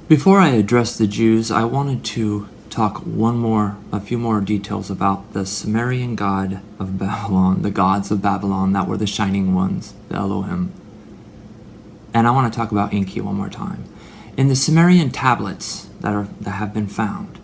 Before I address the Jews, I wanted to talk a few more details about the Sumerian god of Babylon, the gods of Babylon that were the shining ones, the Elohim. And I want to talk about Enki one more time. In the Sumerian tablets that have been found,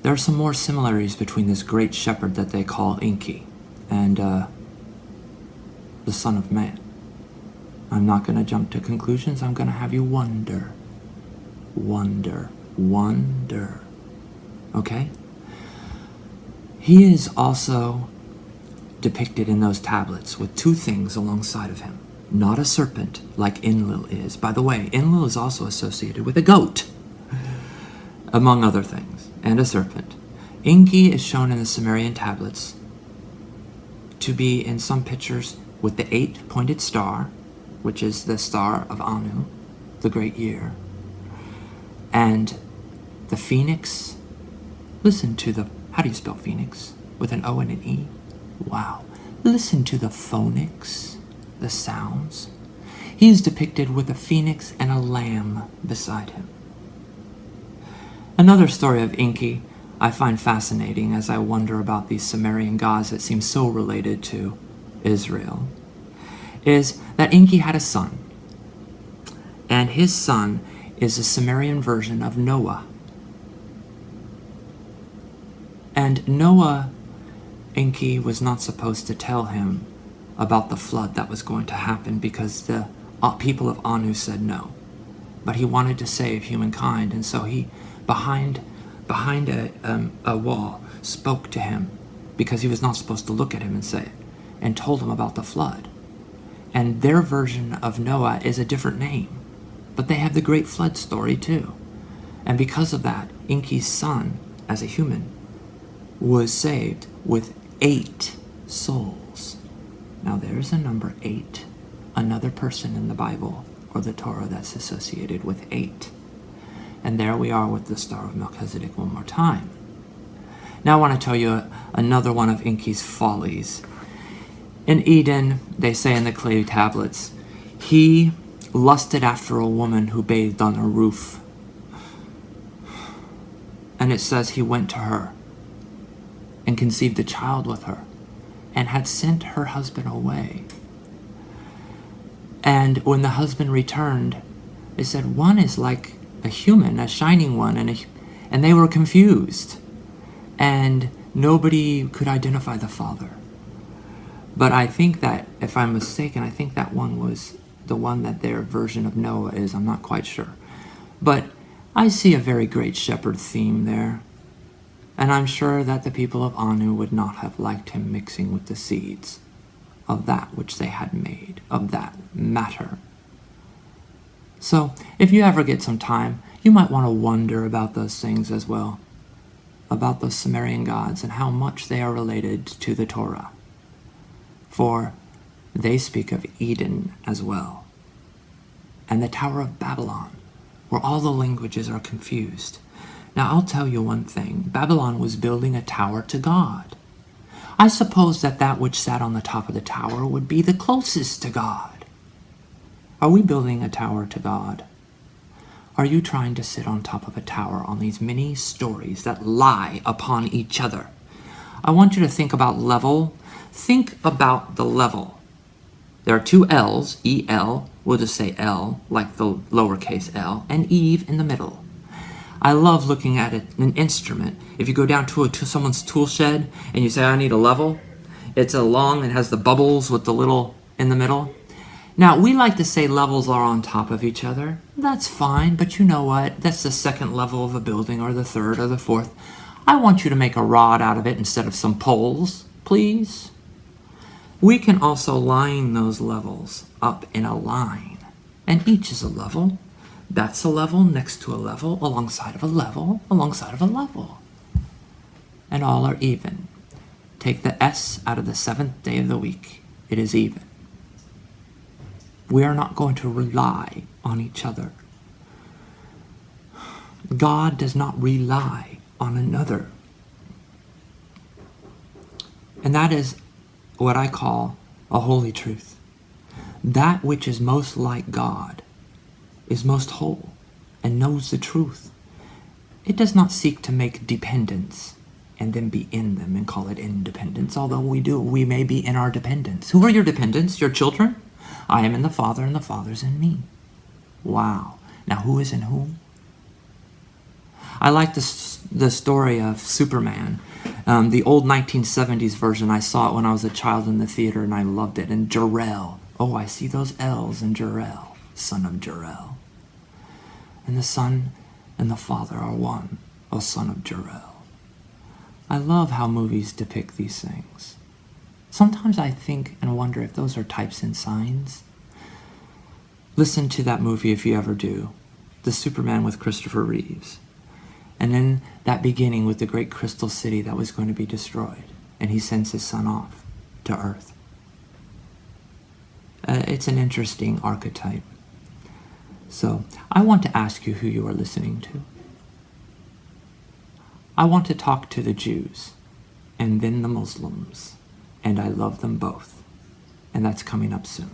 there are some more similarities between this great shepherd that they call Enki and the Son of Man. I'm not going to jump to conclusions. I'm going to have you wonder. Okay? He is also depicted in those tablets with two things alongside of him. Not a serpent like Enlil is. By the way, Enlil is also associated with a goat, among other things, and a serpent. Enki is shown in the Sumerian tablets to be in some pictures with the 8-pointed star, which is the star of Anu, the great year, and the phoenix. Listen to the, how do you spell phoenix? With an O and an E? Wow. Listen to the phonics, the sounds. He is depicted with a phoenix and a lamb beside him. Another story of Enki I find fascinating as I wonder about these Sumerian gods that seem so related to Israel, is that Enki had a son, and his son is a Sumerian version of Noah. And Noah, Enki was not supposed to tell him about the flood that was going to happen because the people of Anu said no. But he wanted to save humankind, and so he, behind a wall, spoke to him because he was not supposed to look at him and say it, and told him about the flood. And their version of Noah is a different name, but they have the great flood story too. And because of that, Enki's son, as a human, was saved with 8 souls. Now there's a number 8, another person in the Bible or the Torah that's associated with 8. And there we are with the Star of Melchizedek one more time. Now I want to tell you another one of Enki's follies. In Eden, they say in the clay tablets, he lusted after a woman who bathed on a roof. And it says he went to her and conceived a child with her and had sent her husband away. And when the husband returned, they said, one is like a human, a shining one, and they were confused. And nobody could identify the father. But I think that, if I'm mistaken, I think that one was the one that their version of Noah is. I'm not quite sure. But I see a very great shepherd theme there. And I'm sure that the people of Anu would not have liked him mixing with the seeds of that which they had made, of that matter. So, if you ever get some time, you might want to wonder about those things as well, about those Sumerian gods and how much they are related to the Torah. For they speak of Eden as well, and the Tower of Babylon, where all the languages are confused. Now, I'll tell you one thing. Babylon was building a tower to God. I suppose that which sat on the top of the tower would be the closest to God. Are we building a tower to God? Are you trying to sit on top of a tower on these many stories that lie upon each other? I want you to think about level. Think about the level. There are 2 L's, E-L, we'll just say L, like the lowercase l, and Eve in the middle. I love looking at an instrument. If you go down to someone's tool shed and you say, I need a level, it's a long and has the bubbles with the little in the middle. Now, we like to say levels are on top of each other. That's fine, but you know what? That's the 2nd level of a building, or the 3rd, or the 4th. I want you to make a rod out of it instead of some poles, please. We can also line those levels up in a line, and each is a level. That's a level next to a level, alongside of a level, alongside of a level. And all are even. Take the S out of the 7th day of the week. It is even. We are not going to rely on each other. God does not rely on another. And that is what I call a holy truth. That which is most like God is most whole. and knows the truth. It does not seek to make dependence and then be in them and call it independence, although we may be in our dependence. Who are your dependents? Your children? I am in the Father, and the Father's in me. Wow. Now who is in whom? I like the story of Superman. The old 1970s version, I saw it when I was a child in the theater, and I loved it. And Jor-El. Oh, I see those L's in Jor-El, son of Jor-El. And the Son and the Father are one, O son of Jor-El. I love how movies depict these things. Sometimes I think and wonder if those are types and signs. Listen to that movie if you ever do. The Superman with Christopher Reeves. And then that beginning with the great crystal city that was going to be destroyed. And he sends his son off to Earth. It's an interesting archetype. So I want to ask you who you are listening to. I want to talk to the Jews and then the Muslims, and I love them both. And that's coming up soon.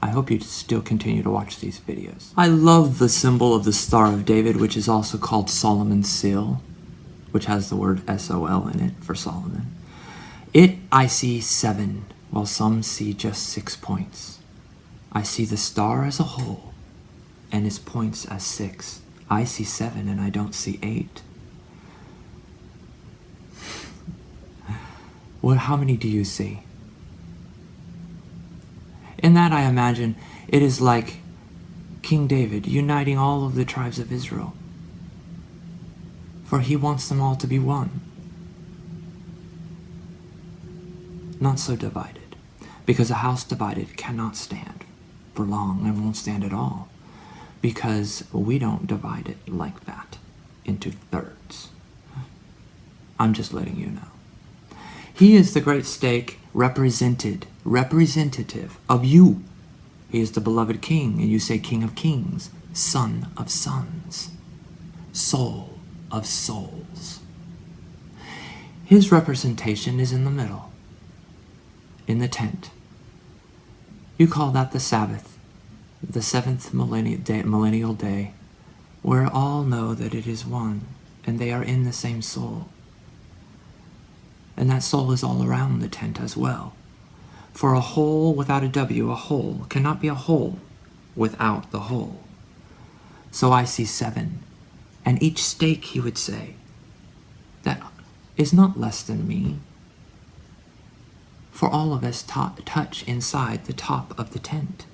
I hope you still continue to watch these videos. I love the symbol of the Star of David, which is also called Solomon's Seal, which has the word S-O-L in it for Solomon. I see 7, while some see just 6 points. I see the star as a whole, and its points as 6. I see 7, and I don't see 8. Well, how many do you see? In that, I imagine, it is like King David uniting all of the tribes of Israel. For he wants them all to be one. Not so divided. Because a house divided cannot stand for long and won't stand at all. Because we don't divide it like that into thirds. I'm just letting you know. He is the great stake representative of you. He is the beloved King, and you say King of Kings, Son of Sons, Soul of Souls. His representation is in the middle, in the tent. You call that the Sabbath, the 7th millennial day, where all know that it is one, and they are in the same soul. And that soul is all around the tent as well. For a whole without a W, a whole, cannot be a whole without the whole. So I see 7. And each stake, he would say, that is not less than me. For all of us touch inside the top of the tent.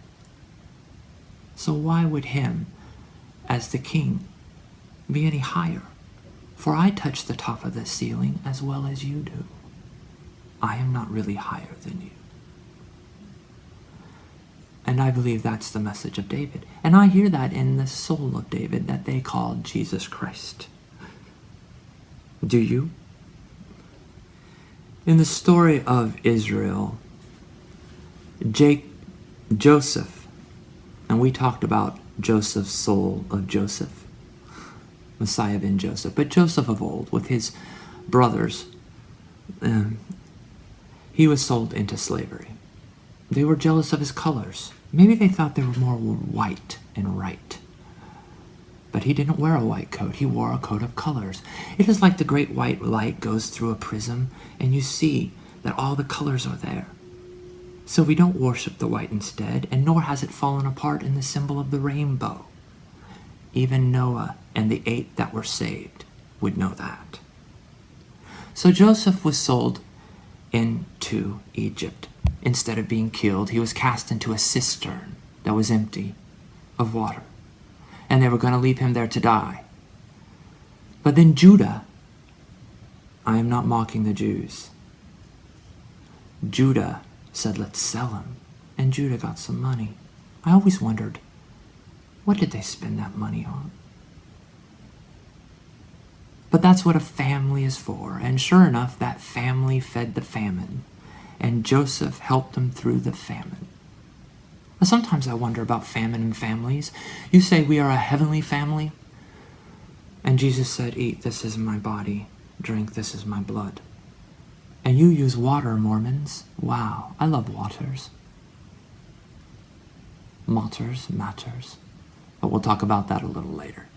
So why would him, as the king, be any higher? For I touch the top of the ceiling as well as you do. I am not really higher than you. And I believe that's the message of David. And I hear that in the soul of David that they called Jesus Christ. Do you? In the story of Israel, Joseph, and we talked about Joseph's soul of Joseph, Messiah ben Joseph, but Joseph of old with his brothers, he was sold into slavery. They were jealous of his colors. Maybe they thought they were more white and right. But he didn't wear a white coat. He wore a coat of colors. It is like the great white light goes through a prism, and you see that all the colors are there. So we don't worship the white instead, and nor has it fallen apart in the symbol of the rainbow. Even Noah and the 8 that were saved would know that. So Joseph was sold into Egypt. Instead of being killed, he was cast into a cistern that was empty of water. And they were going to leave him there to die. But then Judah, I am not mocking the Jews. Judah said, let's sell him. And Judah got some money. I always wondered, what did they spend that money on? But that's what a family is for. And sure enough, that family fed the famine. And Joseph helped them through the famine. Now, sometimes I wonder about famine and families. You say we are a heavenly family. And Jesus said, eat, this is my body. Drink, this is my blood. And you use water, Mormons. Wow, I love waters. Matters. But we'll talk about that a little later.